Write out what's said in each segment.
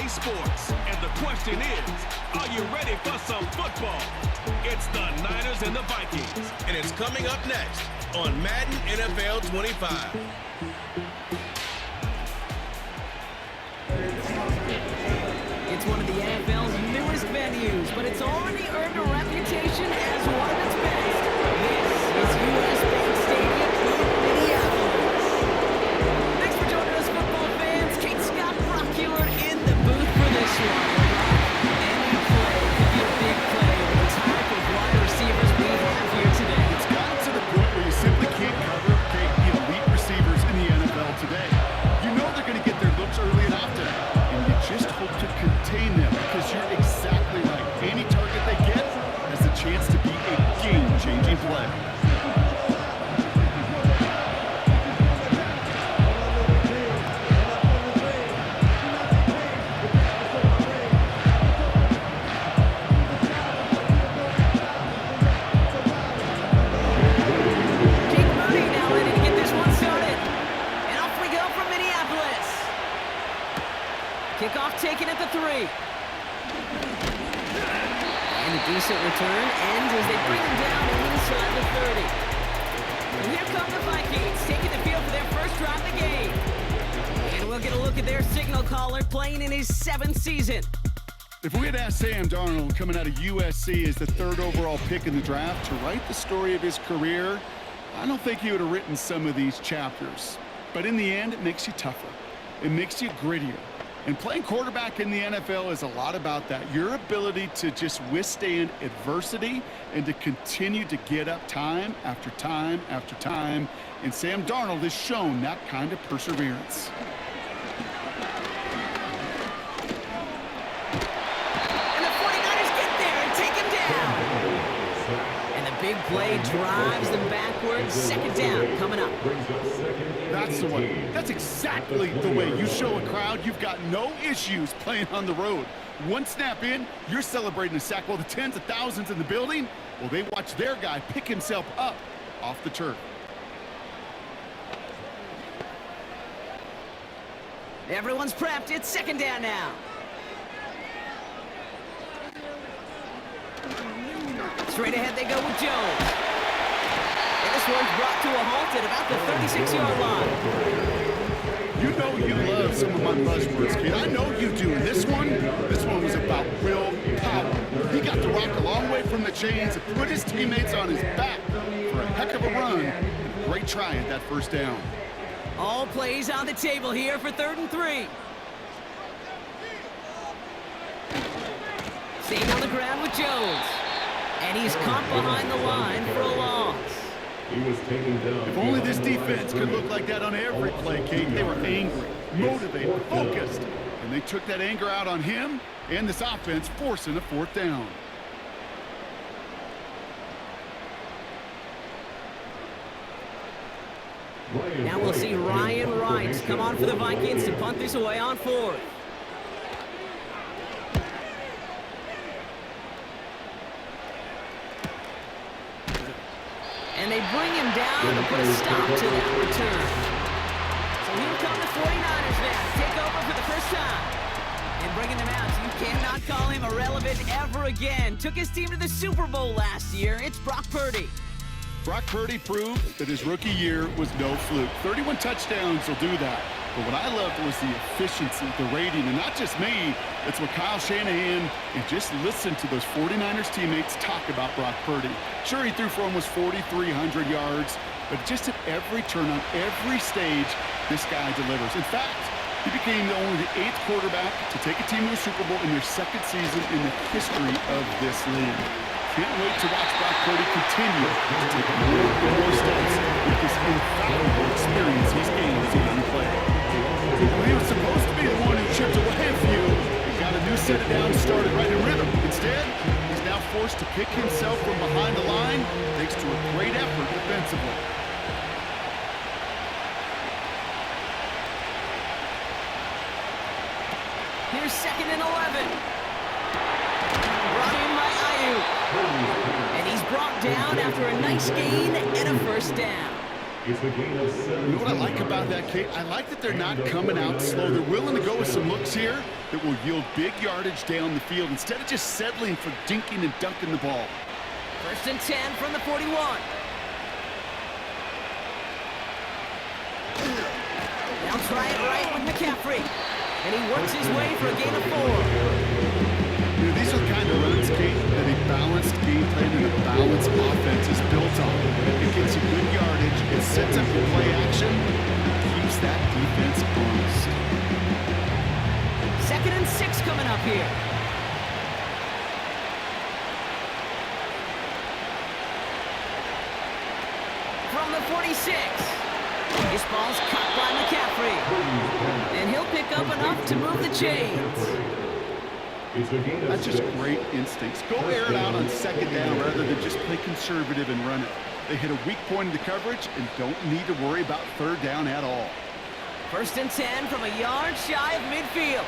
sports. And the question is, are you ready for some football? It's the Niners and the Vikings. And it's coming up next on Madden NFL 25. It's one of the NFL's newest venues, but it's already earned a reputation as one of its best. This is U.S. Bank Stadium in Minneapolis. Thanks for joining us, football fans. Kate Scott, Brock Heward in the booth for this one. Any play could be a big play with the type of wide receivers we have here today. It's gotten to the point where you simply can't cover the elite receivers in the NFL today. You know they're going to get their looks early and often, and you just hope to contain them because you're exactly right. Any target they get has a chance to be a game-changing play. Kickoff taken at the 3. And a decent return ends as they bring him down inside the 30. And here come the Vikings, taking the field for their first drive of the game. And we'll get a look at their signal caller playing in his 7th season. If we had asked Sam Darnold, coming out of USC as the 3rd overall pick in the draft, to write the story of his career, I don't think he would have written some of these chapters. But in the end, it makes you tougher. It makes you grittier. And playing quarterback in the NFL is a lot about that. Your ability to just withstand adversity and to continue to get up time after time after time. And Sam Darnold has shown that kind of perseverance. And the 49ers get there and take him down. And the big play drives them backwards. 2nd down coming up. That's the way. That's exactly the way you show a crowd you've got no issues playing on the road. One snap in, you're celebrating a sack while the tens of thousands in the building, well, they watch their guy pick himself up off the turf. Everyone's prepped. It's 2nd down now. Straight ahead they go with Jones. And this one's brought to a halt at about the 36-yard line. You know you love some of my buzzwords, kid. I know you do. And this one was about real power. He got the rock a long way from the chains and put his teammates on his back for a heck of a run. And a great try at that 1st down. All plays on the table here for 3rd and 3. Staying on the ground with Jones. And he's caught behind the line for a loss. He was taken down. If only this defense could look like that on every play, Kate. They were angry, motivated, focused. And they took that anger out on him and this offense, forcing a 4th down. Now we'll see Ryan Wright come on for the Vikings to punt this away on 4th. And they bring him down to put a stop to that return. So here come the 49ers now. Take over for the first time. And bringing them out, you cannot call him irrelevant ever again. Took his team to the Super Bowl last year. It's Brock Purdy. Brock Purdy proved that his rookie year was no fluke. 31 touchdowns will do that. But what I loved was the efficiency, the rating, and not just me. It's what Kyle Shanahan and just listen to those 49ers teammates talk about Brock Purdy. Sure, he threw for almost 4,300 yards, but just at every turn, on every stage, this guy delivers. In fact, he became only the 8th quarterback to take a team to a Super Bowl in their 2nd season in the history of this league. Can't wait to watch Brock Purdy continue to take more and more steps with this infallible experience he's gained as a young player. He was supposed to be the one who chipped away a few and got a new set of downs started right in rhythm. Instead, he's now forced to pick himself from behind the line thanks to a great effort defensively. Here's 2nd and 11. Brought in by Ayuk. And he's brought down after a nice gain and a 1st down. It's a gain of 17. You know what I like about that, Kate? I like that they're not coming out slow. They're willing to go with some looks here that will yield big yardage down the field instead of just settling for dinking and dunking the ball. 1st and 10 from the 41. Now try it right with McCaffrey. And he works his way for a gain of 4. You know, these are the kind of runs, Kate, that a balanced game plan and a balanced offense is built on. It gets you good yardage, it sets up your play action, and keeps that defense honest. 2nd and 6 coming up here. From the 46. This ball's caught by McCaffrey. And he'll pick up enough to move the chains. That's just great instincts. Go air it out on 2nd down rather than just play conservative and run it. They hit a weak point in the coverage and don't need to worry about 3rd down at all. 1st and 10 from a yard shy of midfield.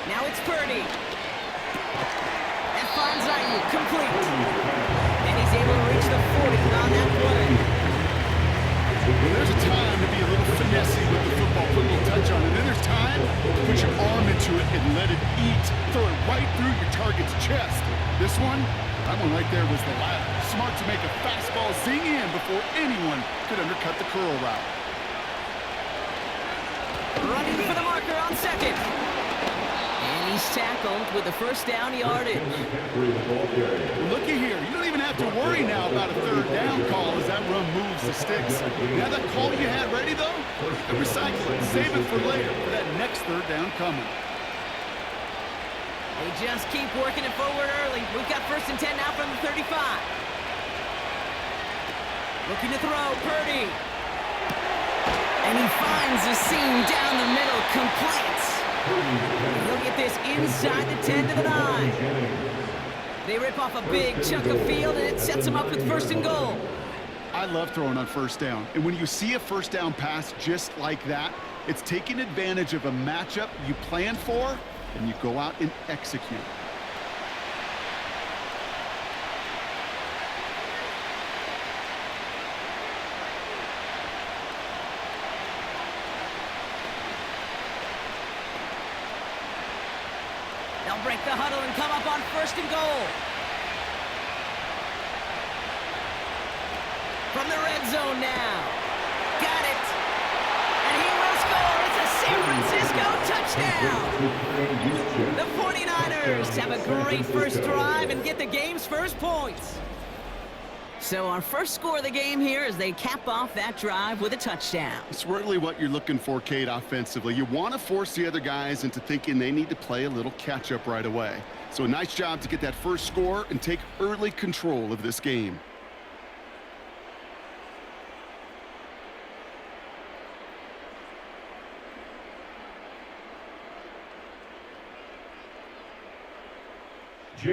Now it's Purdy. That finds Ayuk, complete. And he's able to reach the 40 on that play. Well, there's a time to be a little finessey with the football, put a little touch on it. And then there's time to put your arm into it and let it eat. Throw it right through your target's chest. This one, that one right there was the latter. Smart to make a fastball zing in before anyone could undercut the curl route. Running for the marker on 2nd. And he's tackled with the 1st down yardage. Looky here. You don't even have to worry now about a 3rd down call as that run moves the sticks. Now that call you had ready, though, recycle it. Save it for later for that next 3rd down coming. They just keep working it forward early. We've got 1st and 10 now from the 35. Looking to throw, Purdy. And he finds a seam down the middle, complete. He'll get this inside the 10 to the 9. They rip off a big chunk of field, and it sets them up with 1st and goal. I love throwing on 1st down. And when you see a 1st down pass just like that, it's taking advantage of a matchup you plan for, and you go out and execute. They'll break the huddle and come up on 1st and goal. From the red zone now. Got it. And he will score. It's a San Francisco touchdown. The 49ers have a great first drive and get the game's first points. So our first score of the game here as they cap off that drive with a touchdown. It's really what you're looking for, Kate, offensively. You want to force the other guys into thinking they need to play a little catch-up right away. So a nice job to get that first score and take early control of this game.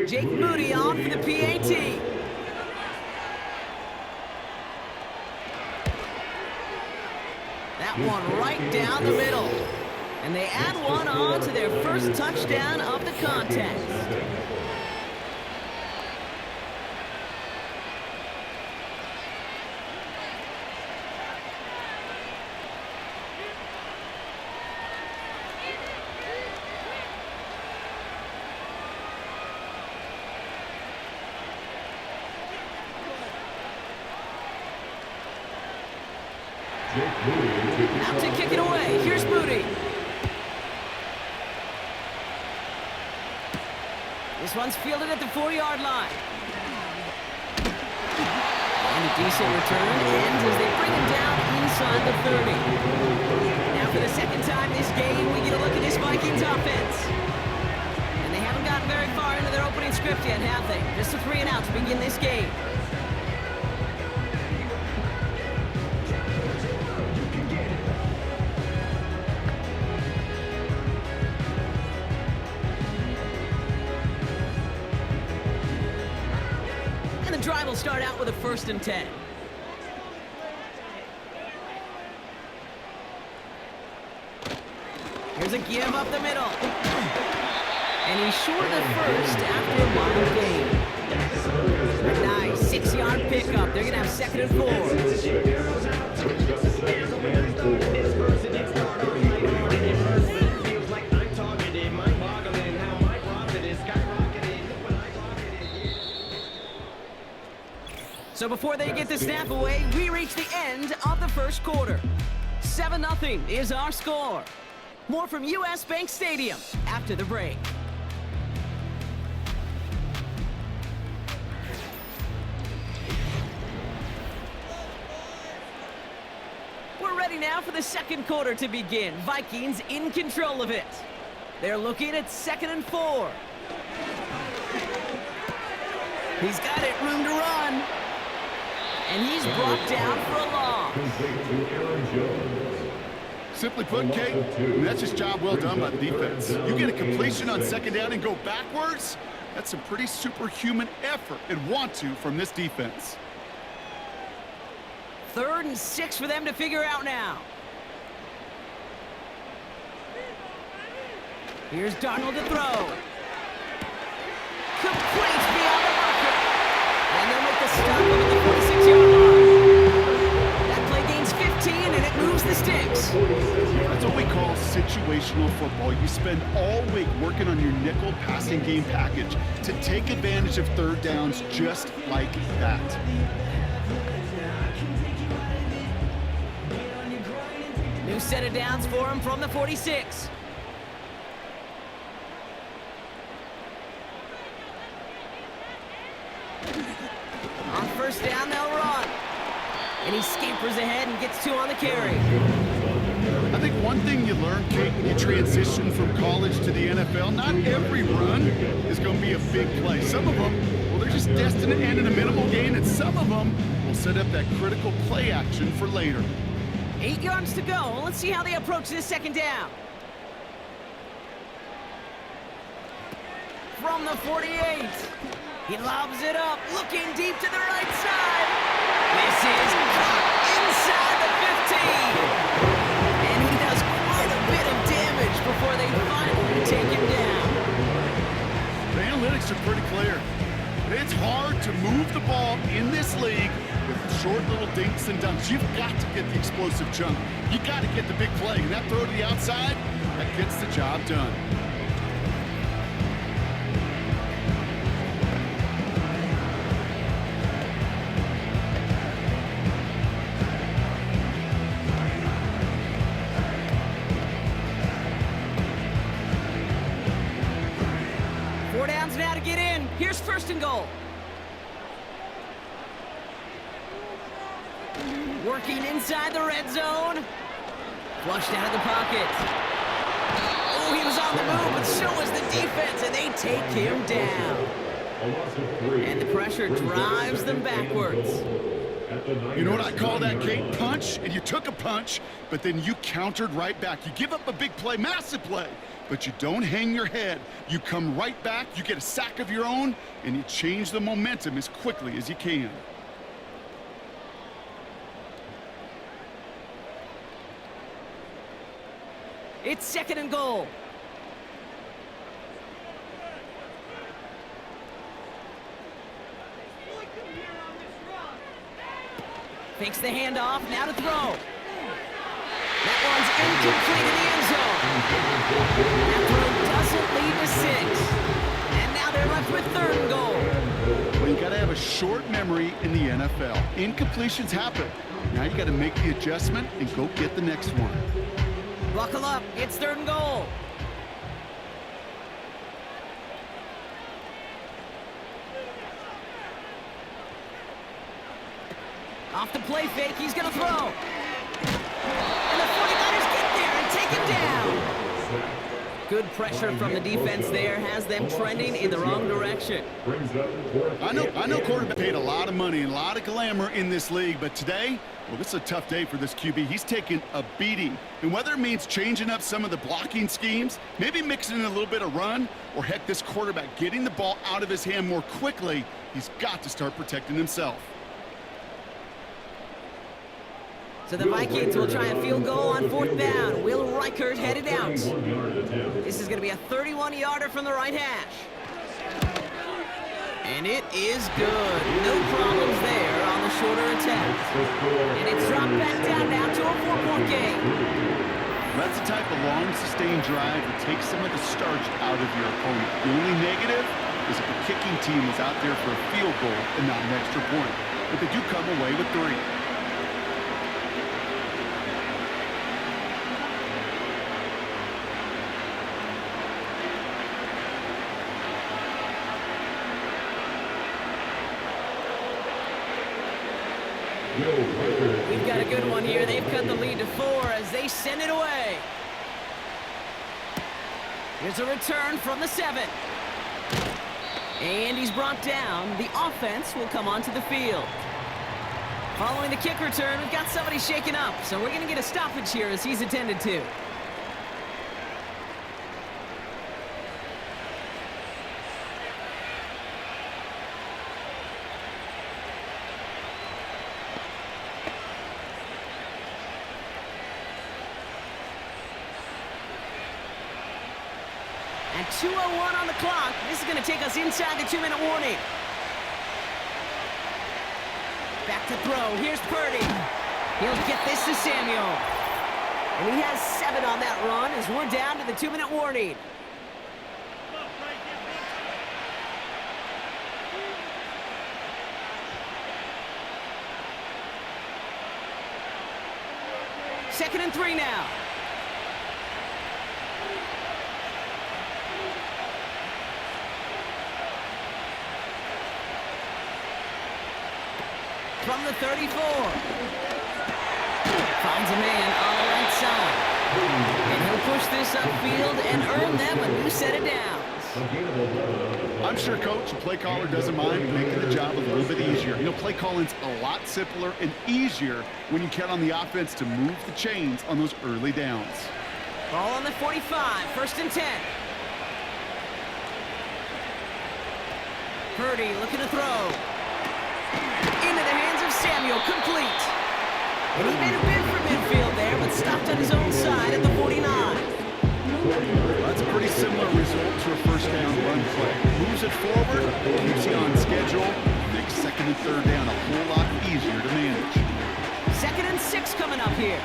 Jake Moody on for the PAT. That one right down the middle. And they add one on to their first touchdown of the contest. Out to kick it away. Here's Moody. This one's fielded at the 4-yard line. And a decent return ends as they bring him down inside the 30. Now for the second time this game, we get a look at this Vikings offense. And they haven't gotten very far into their opening script yet, have they? Just a 3 and out to begin this game. Drive will start out with a 1st and 10. Here's a give up the middle. And he's short of the first after a wild game. Nice. 6-yard pickup. They're going to have 2nd and 4. So before they get the snap away, we reach the end of the first quarter. 7-0 is our score. More from US Bank Stadium after the break. We're ready now for the second quarter to begin. Vikings in control of it. They're looking at 2nd and 4. He's got it, room to run. And he's brought down for a loss. Simply put, Kate, that's just job well done by the defense. You get a completion on 2nd down and go backwards, that's some pretty superhuman effort and want to from this defense. 3rd and 6 for them to figure out now. Here's Darnold to throw. Complete beyond the marker. And they'll make the stop at the 46-yard line. That play gains 15, and it moves the sticks. That's what we call situational football. You spend all week working on your nickel passing game package to take advantage of 3rd downs just like that. New set of downs for him from the 46. On 1st down, they'll run. And he scampers ahead and gets 2 on the carry. I think one thing you learn, Kate, when you transition from college to the NFL, not every run is going to be a big play. Some of them, well, they're just destined to end in a minimal gain, and some of them will set up that critical play action for later. 8 yards to go. Let's see how they approach this 2nd down. From the 48. He lobs it up, looking deep to the right side. This is caught inside the 15. And he does quite a bit of damage before they finally take him down. The analytics are pretty clear. It's hard to move the ball in this league with short little dinks and dunks. You've got to get the explosive jump. You got to get the big play. And that throw to the outside, that gets the job done. Now to get in. Here's 1st and goal. Working inside the red zone. Flushed out of the pocket. Oh, he was on the move, but so was the defense, and they take him down. And the pressure drives them backwards. You know what I call that, Kate? Punch, and you took a punch, but then you countered right back. You give up a big play, massive play, but you don't hang your head. You come right back, you get a sack of your own, and you change the momentum as quickly as you can. It's 2nd and goal. Fakes the handoff, now to throw. That one's incomplete in the end zone. That throw doesn't lead to 6. And now they're left with 3rd and goal. Well, you got to have a short memory in the NFL. Incompletions happen. Now you got to make the adjustment and go get the next one. Buckle up, it's 3rd and goal. Off the play fake, he's gonna throw. And the 49ers get there and take him down. Good pressure from the defense there has them trending in the wrong direction. I know quarterback paid a lot of money and a lot of glamour in this league, but today, well, this is a tough day for this QB. He's taking a beating. And whether it means changing up some of the blocking schemes, maybe mixing in a little bit of run, or heck, this quarterback getting the ball out of his hand more quickly, he's got to start protecting himself. So the Vikings will try a field goal on 4th down. Will Reichert headed out. This is going to be a 31-yarder from the right hash. And it is good. No problems there on the shorter attempt. And it's dropped back down now to a 4-point game. That's the type of long, sustained drive that takes some of the starch out of your opponent. The only negative is if the kicking team is out there for a field goal and not an extra point. But they do come away with 3. We've got a good one here. They've cut the lead to 4 as they send it away. Here's a return from the 7. And he's brought down. The offense will come onto the field. Following the kick return, we've got somebody shaken up, so we're going to get a stoppage here as he's attended to. And 2:01 on the clock. This is going to take us inside the 2-minute warning. Back to throw. Here's Purdy. He'll get this to Samuel. And he has 7 on that run as we're down to the 2-minute warning. Second and 3 now. From the 34. Finds a man on the right side. And he'll push this upfield and earn them a new set of downs. I'm sure coach and play caller doesn't mind making the job a little bit easier. You know, play calling's a lot simpler and easier when you count on the offense to move the chains on those early downs. Ball on the 45, 1st and 10. Purdy looking to throw. Into the hands of Samuel, complete. And he made a bid for midfield there, but stopped on his own side at the 49. Well, that's a pretty similar result to a first down run play. Moves it forward, keeps you on schedule, makes 2nd and 3rd down a whole lot easier to manage. 2nd and 6 coming up here.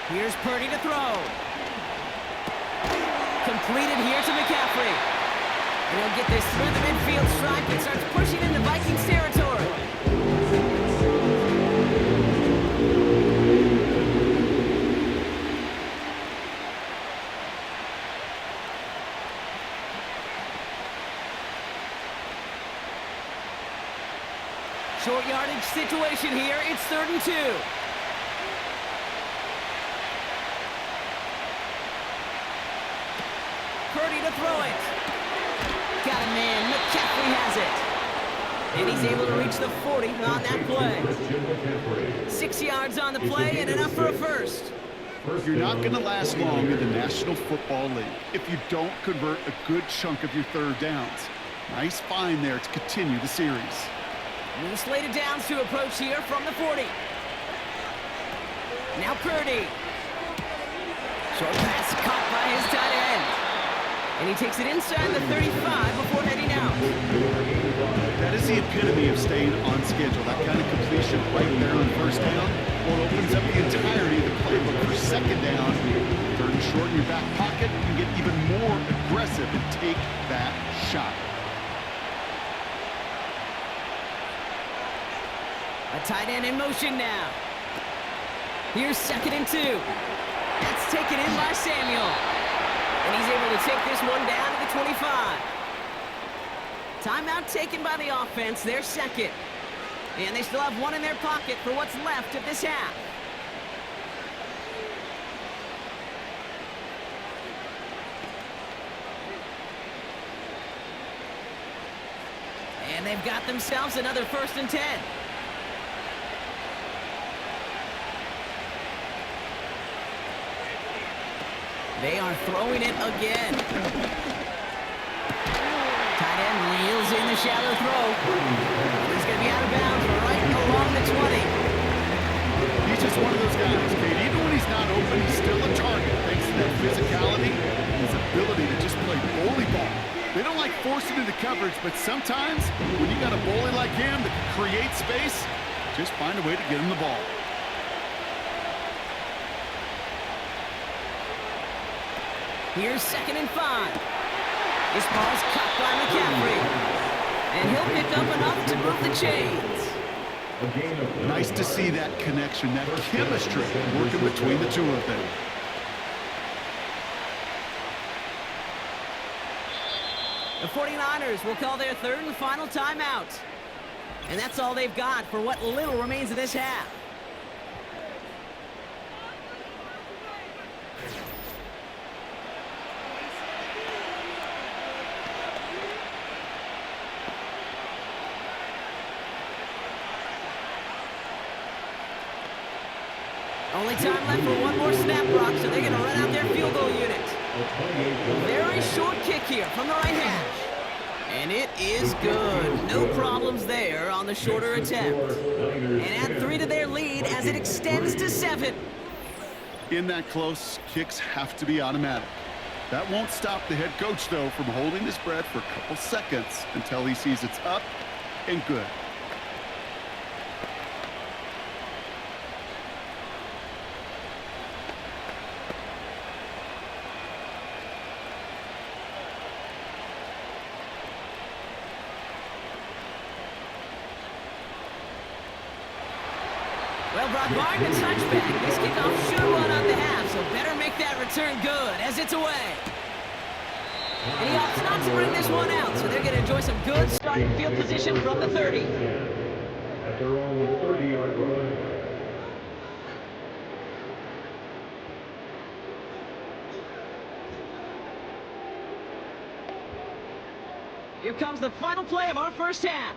Here's Purdy to throw. Completed here to McCaffrey. And he'll get this through the midfield stripe and starts pushing into Vikings territory. Short yardage situation here. It's 3rd and 2. Purdy to throw it. Got a man. McCaffrey has it. And he's able to reach the 40 on that play. 6 yards on the play and enough for a first. You're not going to last long in the National Football League if you don't convert a good chunk of your 3rd downs. Nice find there to continue the series. New slated downs to approach here from the 40. Now Purdy. Short pass caught by his tight end. And he takes it inside the 35 before heading out. That is the epitome of staying on schedule. That kind of completion right there on 1st down, well, it opens up the entirety of the playbook for 2nd down. 3rd and short in your back pocket, you can get even more aggressive and take that shot. A tight end in motion now. Here's 2nd and 2. That's taken in by Samuel. And he's able to take this one down to the 25. Timeout taken by the offense, their 2nd. And they still have one in their pocket for what's left of this half. And they've got themselves another 1st and 10. They are throwing it again. Tight end reels in the shallow throw. He's going to be out of bounds right along the 20. He's just one of those guys, Kate. Even when he's not open, he's still a target thanks to that physicality, his ability coverage, but sometimes when you got a bully like him that can create space, just find a way to get him the ball. Here's 2nd and 5. This ball's caught by McCaffrey. And he'll pick up enough to move the chains. Nice to see that connection, that chemistry working between the two of them. The 49ers will call their 3rd and final timeout. And that's all they've got for what little remains of this half. Only time left for one more snap, Brock, so they're going to run out their field goal unit. Very short kick here from the right hash. And it is good. No problems there on the shorter attempt. And add 3 to their lead as it extends to 7. In that close, kicks have to be automatic. That won't stop the head coach, though, from holding his breath for a couple seconds until he sees it's up and good. Well, Brock, barring the touchback, this kickoff should run out the half, so better make that return good as it's away. And he opts not to bring this one out, so they're going to enjoy some good starting field position from the 30. At their own 30-yard line. Here comes the final play of our first half.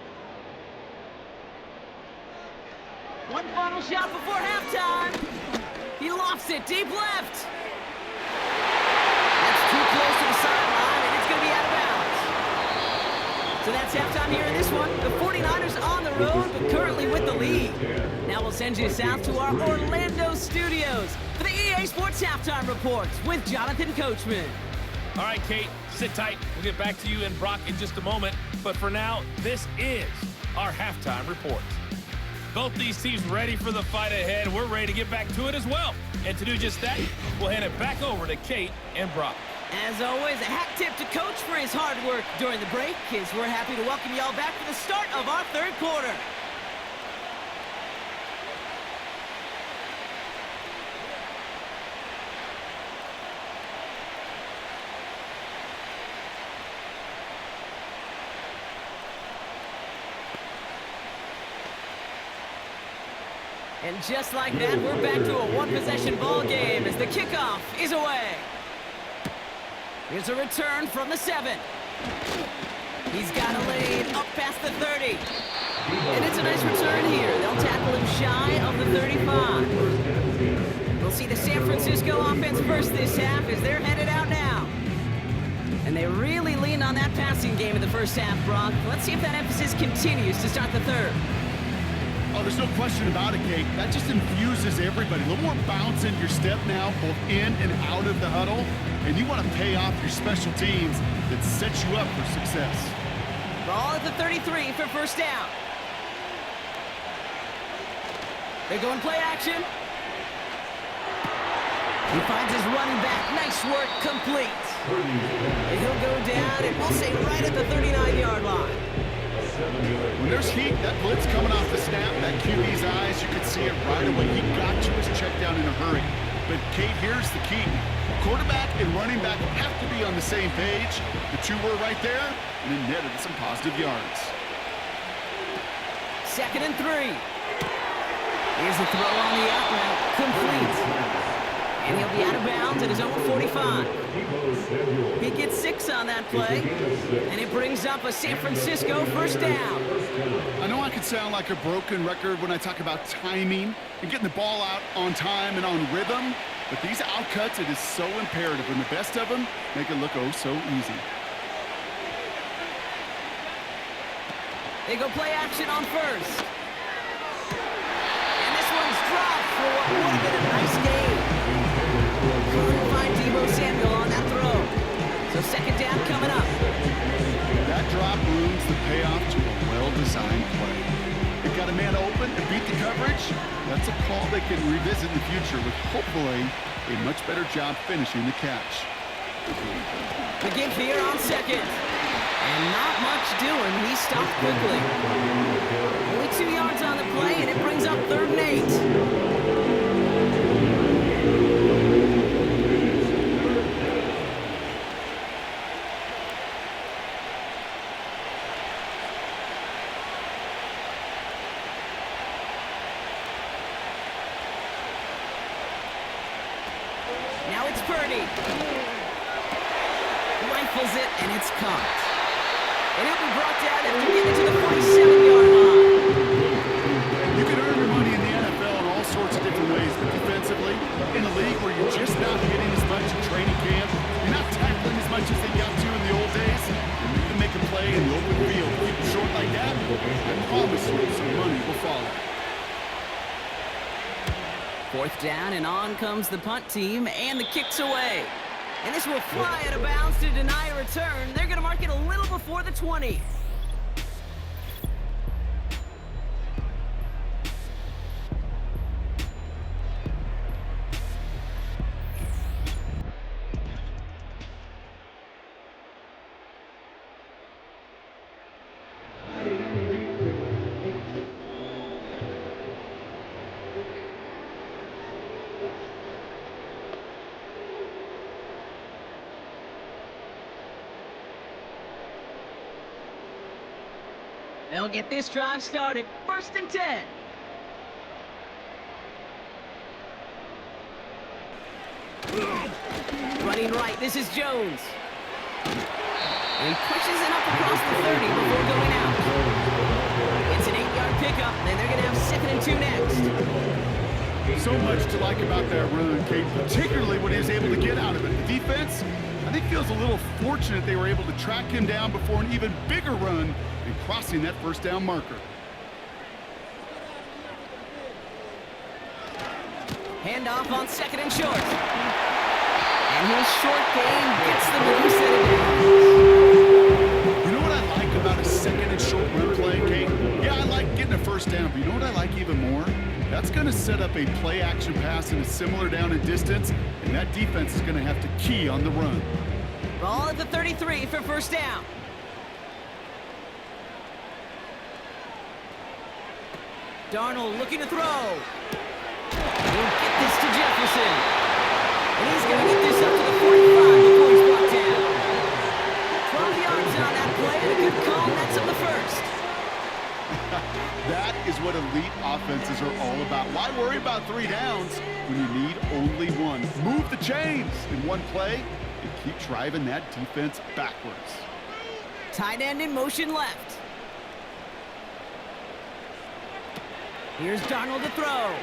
One final shot before halftime. He lofts it deep left. That's too close to the sideline, and it's going to be out of bounds. So that's halftime here in this one. The 49ers on the road, but currently with the lead. Now we'll send you south to our Orlando studios for the EA Sports Halftime Reports with Jonathan Coachman. All right, Kate, sit tight. We'll get back to you and Brock in just a moment. But for now, this is our halftime report. Both these teams ready for the fight ahead. We're ready to get back to it as well. And to do just that, we'll hand it back over to Kate and Brock. As always, a hat tip to Coach for his hard work during the break, as we're happy to welcome y'all back for the start of our 3rd quarter. And just like that, we're back to a one-possession ball game as the kickoff is away. Here's a return from the 7. He's got a lane up past the 30. And it's a nice return here. They'll tackle him shy of the 35. We'll see the San Francisco offense first this half as they're headed out now. And they really leaned on that passing game in the first half, Brock. Let's see if that emphasis continues to start the 3rd. Oh, there's no question about it, Kate. That just infuses everybody. A little more bounce in your step now, both in and out of the huddle. And you want to pay off your special teams that sets you up for success. Ball at the 33 for first down. They're going play action. He finds his running back. Nice work, complete. And he'll go down, and we'll say right at the 39-yard line. When there's heat, that blitz coming off the snap, that QB's eyes, you could see it right away. He got to his check down in a hurry. But, Kate, here's the key. Quarterback and running back have to be on the same page. The two were right there, and it netted some positive yards. 2nd and 3. Here's the throw on the out route. Complete. And he'll be out of bounds at his own 45. He gets 6 on that play, and it brings up a San Francisco first down. I know I can sound like a broken record when I talk about timing and getting the ball out on time and on rhythm, but these outcuts, it is so imperative, and the best of them make it look oh so easy. They go play action on first. And this one's dropped for what would have been a nice game. Couldn't find Deebo Samuel on that throw. So 2nd down coming up. That drop the payoff to a well-designed play. They got a man open and beat the coverage. That's a call they can revisit in the future with hopefully a much better job finishing the catch. The give here on second. And not much doing. He stopped quickly. Only 2 yards on the play, and it brings up 3rd and 8. Now it's Purdy. Rifles it, and it's caught. And it'll be brought down after getting to the 47-yard line. You can earn your money in the NFL in all sorts of different ways, but defensively, in a league where you're just not hitting as much in training camp, you're not tackling as much as they got to in the old days, and you can make a play in the open field. Keep it short like that, I promise you some money will follow. 4th down, and on comes the punt team, and the kick's away. And this will fly out of bounds to deny a return. They're going to mark it a little before the 20. They'll get this drive started. 1st and 10. Running right, this is Jones. And he pushes it up across the 30 before going out. It's an 8-yard pickup, and they're going to have 2nd and 2 next. So much to like about that run, Kate, particularly when he was able to get out of it. The defense, I think, feels a little fortunate they were able to track him down before an even bigger run and crossing that 1st down marker. Handoff on 2nd and short. And his short game gets them a new set of downs. You know what I like about a 2nd and short run play, Kate? Yeah, I like getting a 1st down, but you know what I like even more? That's going to set up a play-action pass in a similar down and distance, and that defense is going to have to key on the run. Ball at the 33 for 1st down. Darnold looking to throw. He'll get this to Jefferson. And he's going to get this up to the 45 before he's brought down. 12 yards on that play, and a good call, and that's on the 1st. That is what elite offenses are all about. Why worry about 3 downs when you need only 1? Move the chains in one play and keep driving that defense backwards. Tight end in motion left. Here's Darnold to throw.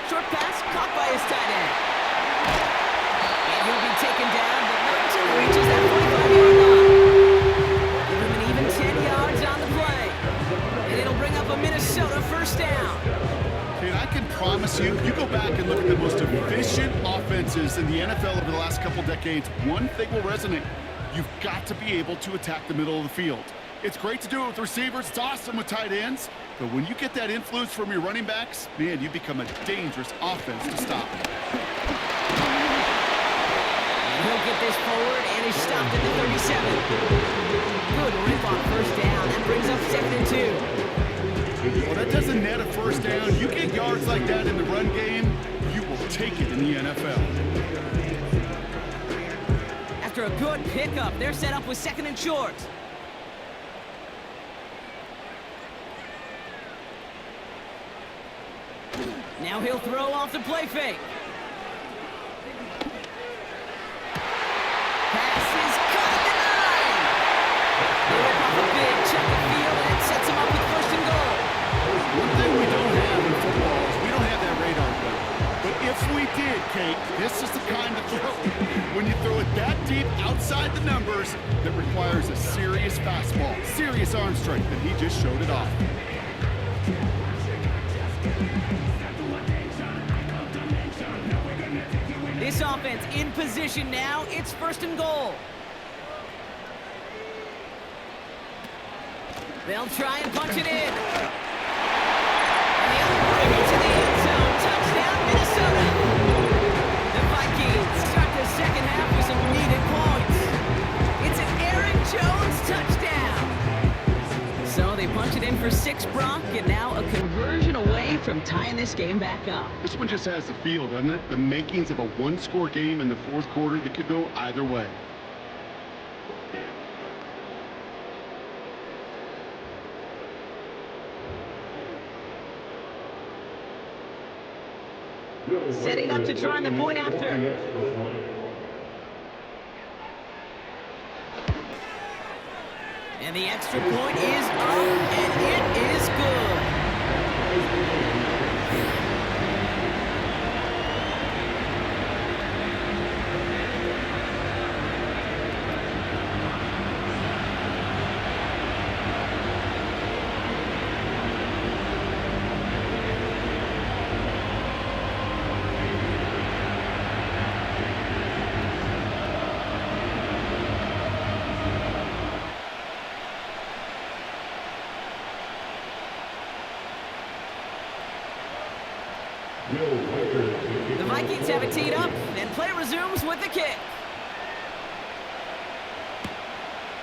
Short pass caught by his tight end. And he'll be taken down, but not until he reaches that 45-yard line. Give him an even 10 yards on the play. And it'll bring up a Minnesota 1st down. And I can promise you, you go back and look at the most efficient offenses in the NFL over the last couple decades, one thing will resonate. You've got to be able to attack the middle of the field. It's great to do it with receivers. It's awesome with tight ends. But when you get that influence from your running backs, man, you become a dangerous offense to stop. And he'll get this forward, and he's stopped at the 37. Good rip on 1st down. That brings up 2nd and 2. Well, that doesn't net a 1st down. You get yards like that in the run game, you will take it in the NFL. After a good pickup, they're set up with 2nd and short. Now he'll throw off the play fake. Pass is caught at the 9. They rip off a big chunk of field, and it sets him up with 1st and goal. One thing we don't have in football is we don't have that radar gun. But if we did, Kate, this is the kind of throw. When you throw it that deep outside the numbers, that requires a serious fastball, serious arm strength, and he just showed it off. This offense in position now. It's 1st and goal. They'll try and punch it in. And the other way into the end zone. Touchdown, Minnesota. The Vikings start the second half with some needed points. It's an Aaron Jones touchdown. So they punch it in for 6, Brock, and now a conversion away from tying this game back up. This one just has the feel, doesn't it? The makings of a one-score game in the fourth quarter that could go either way. Setting up to try the point after. And the extra point is up, and it is good. The Vikings have it teed up, and play resumes with the kick.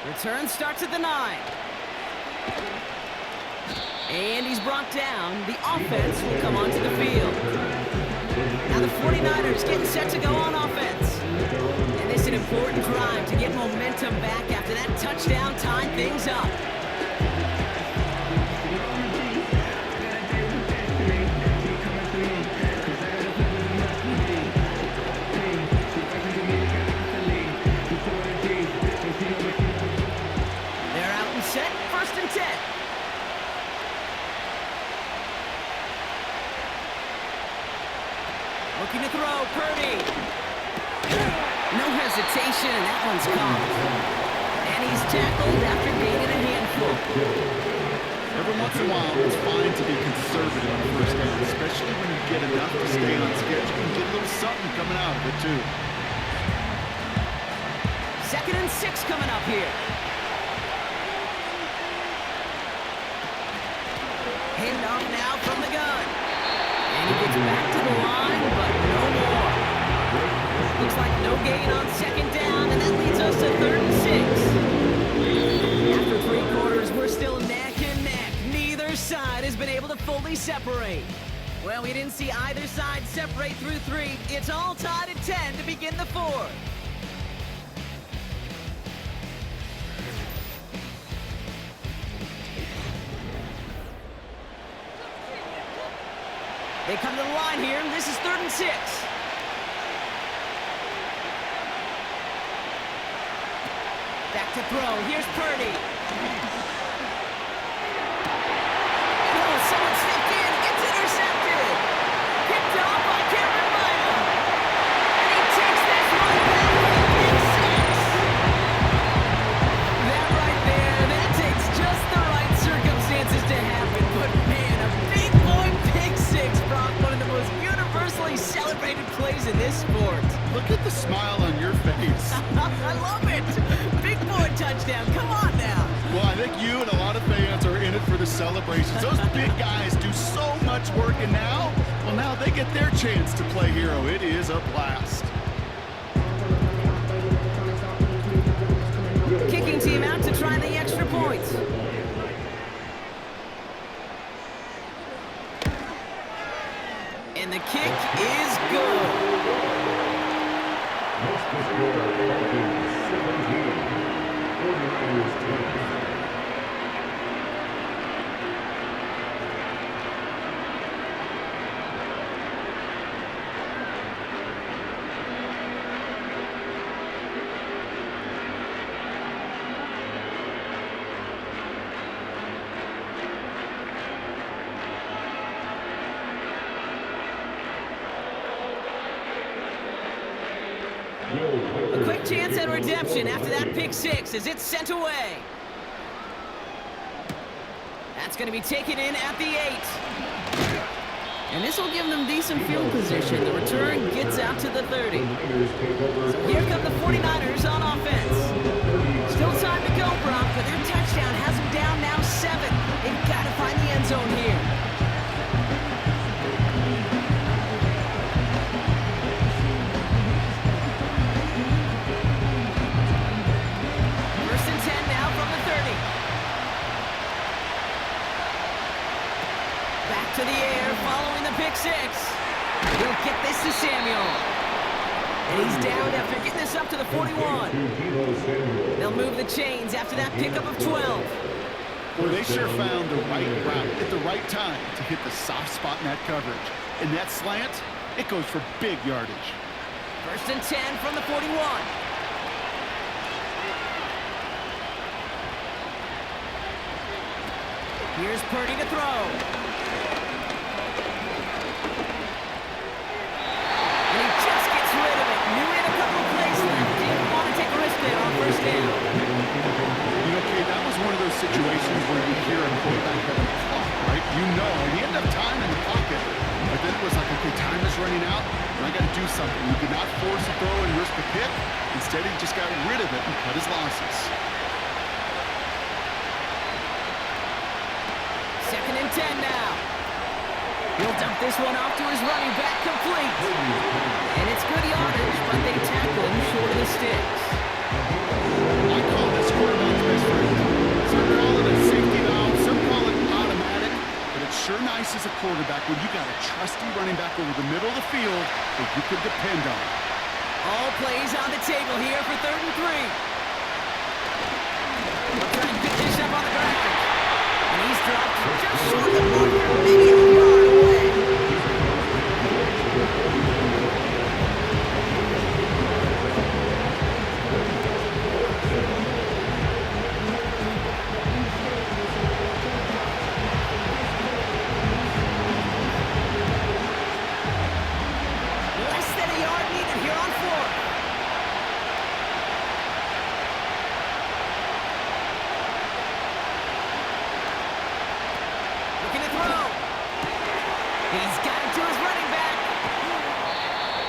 Return starts at the 9. And he's brought down. The offense will come onto the field. Now the 49ers getting set to go on offense. And this is an important drive to get momentum back after that touchdown tying things up. Set, 1st and 10. Looking to throw, Purdy. No hesitation, and that one's caught. And he's tackled after gaining a handful. Every once in a while, it's fine to be conservative on the first down, especially when you get enough to stay on schedule and get a little something coming out of it, too. 2nd and 6 coming up here. Hand off now from the gun. And he gets back to the line, but no more. Looks like no gain on 2nd down, and that leads us to 3rd and 6. After 3 quarters, we're still neck and neck. Neither side has been able to fully separate. Well, we didn't see either side separate through 3. It's all tied at 10 to begin the 4th. They come to the line here. This is 3rd and 6. Back to throw. Here's Purdy. Oh, someone stepped in. It's intercepted. Picked off by Cameron Maya. And he takes this one back for the big 6. That right there, that takes just the right circumstances to happen. But man, a big boy pick 6, Brock, one of the most universally celebrated plays in this sport. Look at the smile on your face. I love it. Big boy touchdown. Come on now. Well, I think you and a lot of fans are in it for the celebrations. Those big guys do so much work, and now they get their chance to play hero. It is a blast. Kicking team out to try the extra points. And the kick is good. A quick chance at redemption after that pick 6 as it's sent away. That's going to be taken in at the 8. And this will give them decent field position. The return gets out to the 30. So here come the 49ers on offense. Still time to go, Brock, but their touchdown has them down now 7. Back to the air following the pick six. He'll get this to Samuel. And he's down after getting this up to the 41. They'll move the chains after that pickup of 12. Well, they sure found the right route at the right time to hit the soft spot in that coverage. And that slant, it goes for big yardage. 1st and 10 from the 41. Here's Purdy to throw. And he just gets rid of it. Knew he had a couple of plays left. Didn't want to take a risk there on 1st down. You know, Kate, that was one of those situations where you hear a quarterback having a clock, right? You know, and he ended up time in the pocket. But then it was like, okay, time is running out, and I got to do something. He did not force a throw and risk a pick. Instead, he just got rid of it and cut his losses. 2nd and 10 now. He'll dump this one off to his running back, complete. And it's good yardage, but they tackle him short of the sticks. I call this quarterback's best friend. Some call it a safety valve, some call it automatic, but it's sure nice as a quarterback when you got a trusty running back over the middle of the field that you could depend on. All plays on the table here for 3rd and 3. We'll try and pick this up on the ground. And he's dropped just short of the marker, maybe a yard away. Less than a yard needed here on 4th. Looking to throw. He's got it to his running back.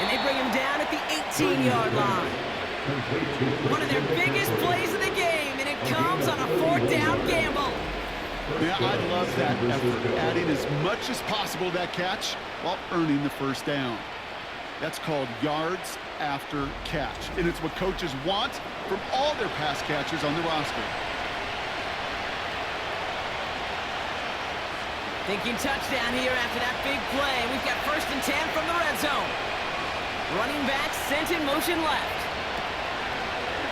And they bring him down at the 18-yard line. One of their biggest plays of the game, and it comes on a 4th down gamble. Yeah, I love that effort, adding as much as possible to that catch while earning the 1st down. That's called yards after catch, and it's what coaches want from all their pass catchers on the roster. Thinking touchdown here after that big play. We've got 1st and 10 from the red zone. Running back sent in motion left.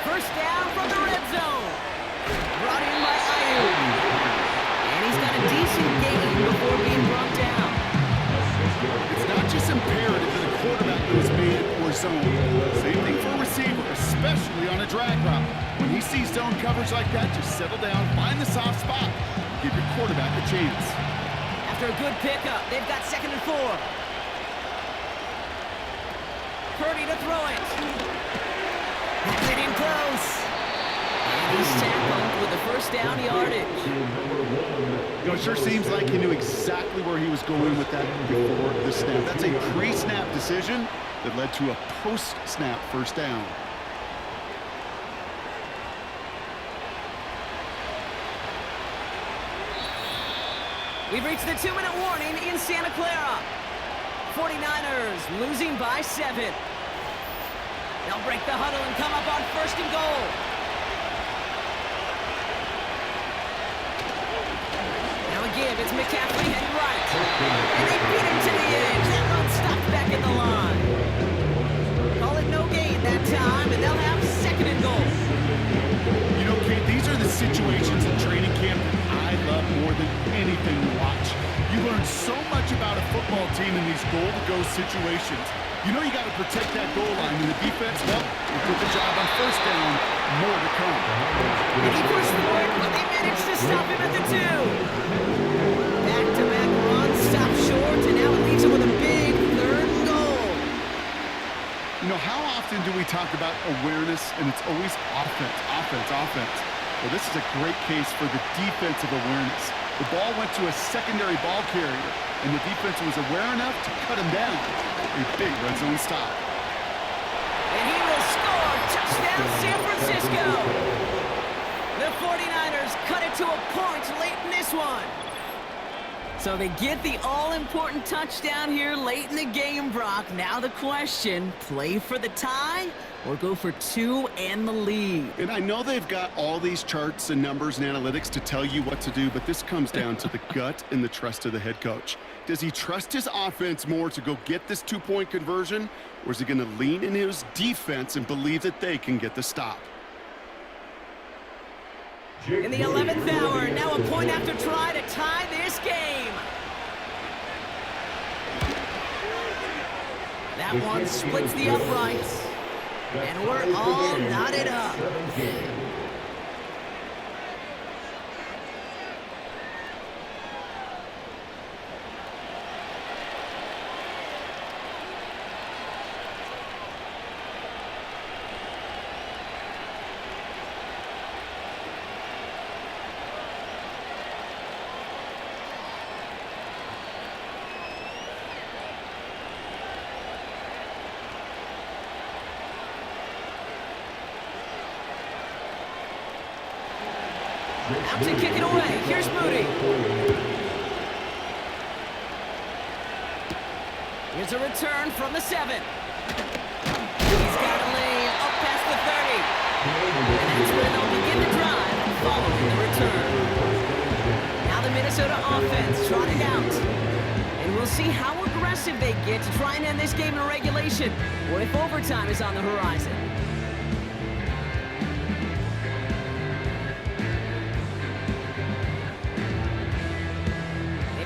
1st down from the red zone. Brought in by Ayuk. And he's got a decent gain before being brought down. It's not just imperative that a quarterback knows man or zone. Same thing for a receiver, especially on a drag route. When he sees zone coverage like that, just settle down, find the soft spot, give your quarterback a chance. After a good pickup, they've got 2nd and 4. Purdy to throw it. That's it in close. And he's tackled with the 1st down yardage. You know, it sure seems like he knew exactly where he was going with that before the snap. That's a pre-snap decision that led to a post-snap 1st down. We've reached the 2-minute warning in Santa Clara. 49ers losing by 7. They'll break the huddle and come up on 1st and goal. Now a give, it's McCaffrey heading right. And they beat him to the edge. That run stopped back at the line. Call it no gain that time, and they'll have 2nd and goal. You know, Kate, these are the situations in training camp that I love more than anything to watch. You learn so much about a football team in these goal-to-go situations. You know you got to protect that goal line, and the defense, well, will do the job on 1st down. More to come. And he pushed for it, but they managed to stop him at the 2. Back-to-back runs, stop short, and now it leaves him with a big 3rd and goal. You know, how often do we talk about awareness, and it's always offense, offense, offense? Well, this is a great case for the defensive awareness. The ball went to a secondary ball carrier, and the defense was aware enough to cut him down. A big red zone stop. And he will score. Touchdown, San Francisco. The 49ers cut it to a point late in this one. So they get the all-important touchdown here late in the game, Brock. Now the question, play for the tie or go for two and the lead? And I know they've got all these charts and numbers and analytics to tell you what to do, but this comes down to the gut and the trust of the head coach. Does he trust his offense more to go get this two-point conversion, or is he going to lean in his defense and believe that they can get the stop? In the 11th hour, now a point after try to tie this game. That one splits the uprights, and we're all knotted up. Out to kick it away. Here's Moody. Here's a return from the 7. He's got a lane up past the 30. And that's where they'll begin the drive following the return. Now the Minnesota offense trotting out. And we'll see how aggressive they get to try and end this game in regulation, or if overtime is on the horizon.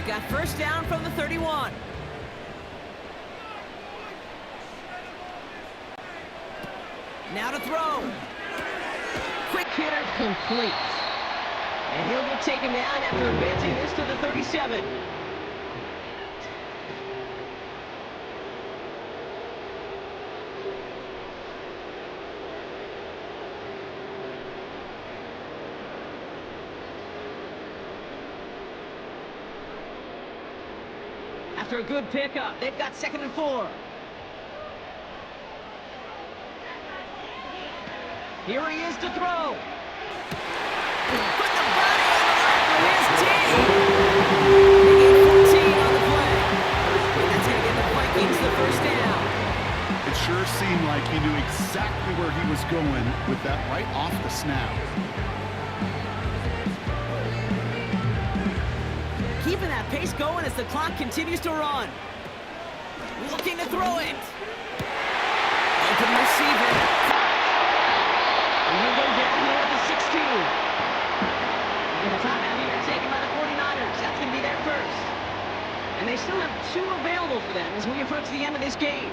Got first down from the 31. Now to throw. Quick hitter complete. And he'll get taken down after advancing this to the 37. After a good pickup, they've got 2nd and 4. Here he is to throw. Put the body on the line for his team. They get 14 on the play. And that's going to get the Vikings the first down. It sure seemed like he knew exactly where he was going with that right off the snap. Keeping that pace going as the clock continues to run. Looking to throw it. Open receiver. And he'll go down here at the 16. And a timeout here taken by the 49ers. That's going to be their first. And they still have 2 available for them as we approach the end of this game.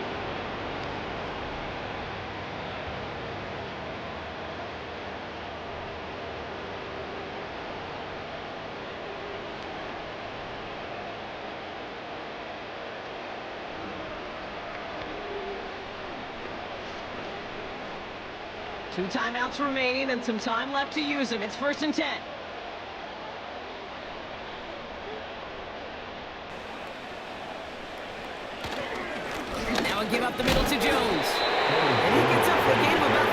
Two timeouts remaining and some time left to use them. It's 1st and 10. Now a give up the middle to Jones. And he gets up for a gain of about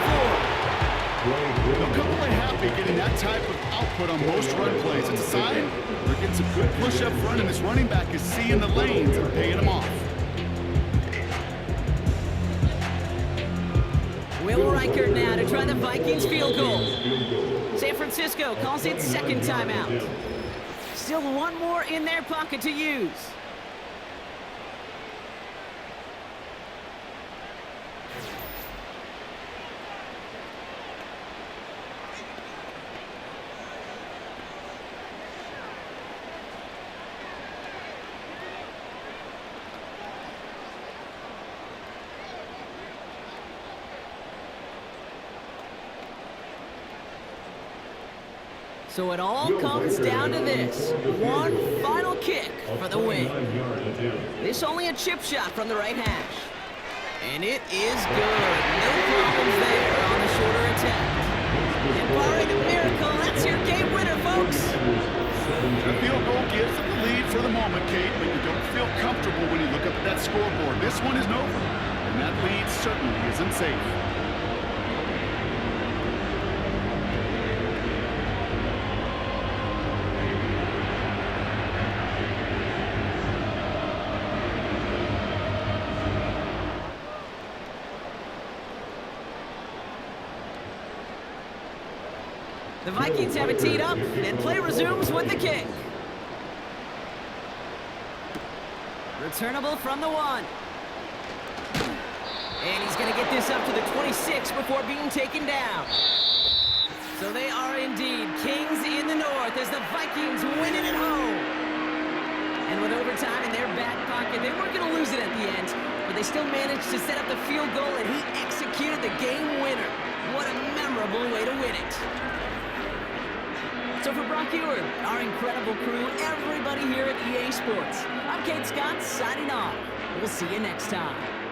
4. They'll come away happy getting that type of output on most run plays. It's a sign they're getting some good push up front, and this running back is seeing the lanes and paying them off. Will Reichert now to try the Vikings field goal. San Francisco calls it 2nd timeout. Still one more in their pocket to use. So it all comes down to this. One final kick for the win. This only a chip shot from the right hash. And it is good. No problems there on the shorter attempt. And barring a miracle, that's your game winner, folks. The field goal gives them the lead for the moment, Kate, but you don't feel comfortable when you look up at that scoreboard. This one isn't over, and that lead certainly isn't safe. The Vikings have it teed up, and play resumes with the kick. Returnable from the 1. And he's going to get this up to the 26 before being taken down. So they are indeed kings in the north as the Vikings win it at home. And with overtime in their back pocket, they weren't going to lose it at the end, but they still managed to set up the field goal, and he executed the game winner. What a memorable way to win it. So for Brock Ewer, our incredible crew, everybody here at EA Sports, I'm Kate Scott signing off. We'll see you next time.